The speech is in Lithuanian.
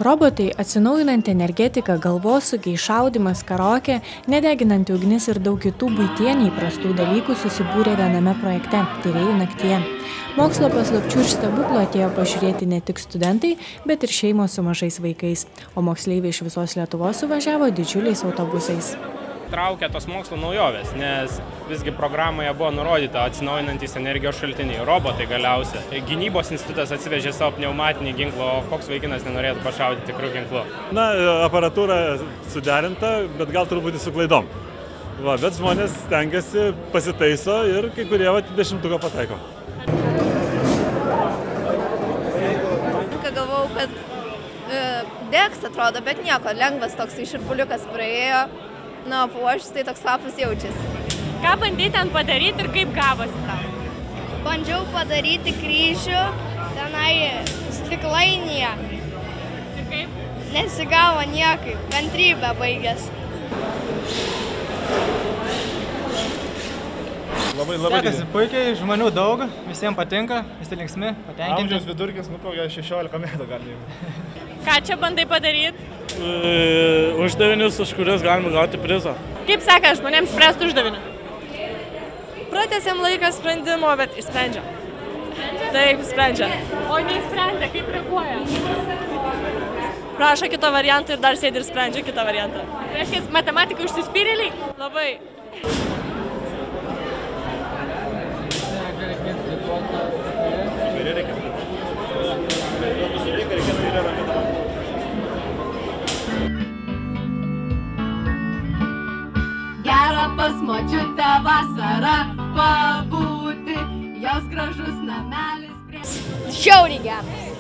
Robotai, atsinaujinanti energetika, galvosūkiai, šaudymas, karaokė, nedeginanti ugnis ir daug kitų buityje neįprastų dalykų susibūrė viename projekte Tyrėjų naktyje. Mokslo paslapčių ir stebuklų atėjo pažiūrėti ne tik studentai, bet ir šeimos su mažais vaikais, o moksleiviai iš visos Lietuvos suvažiavo didžiuliais autobusais. Traukia tos mokslo naujovės, nes visgi programoje buvo nurodyta atsinaujinantys energijos šaltiniai, robotai galiausiai. Gynybos institutas atsivežė savo pneumatinį ginklą, o koks vaikinas nenorėtų pašaudyti tikrų ginklų. Na, aparatūra suderinta, bet gal truputį su klaidom. Bet žmonės stengiasi, pasitaiso ir kai kurie 10-tuką pataiko. Galvojau, kad degs atrodo, bet nieko, lengvas toks iširpuliukas praėjo. Na, puošis tai toks kvapas jaučiasi. Ką bandai ten padaryti ir kaip gavosi tau? Bandžiau padaryti kryžių tenai stiklainyje. Ir kaip? Nesigavo niekaip, kantrybė baigės. Labai sekasi puikiai, žmonių daug, visiems patinka, visi linksmi, patenkinti. Amžiaus vidurkis, kokia 16 metų gali. Ką čia bandai padaryti? Uždavinius, už kuriuos galima gauti prizą. Kaip seka žmonėms spręsti uždavinį? Pratęsėm laiką sprendimo, bet išsprendžia. Taip, sprendžia. O neįsprendė, kaip reaguoja? Prašo kito variantą ir dar sėdi ir sprendžia kitą variantą. Reiškia, matematikai užsispyrėliai? Labai. Gera pas močiutę vasarą pabūti, jos gražus namelis prie... Žiauriai geras.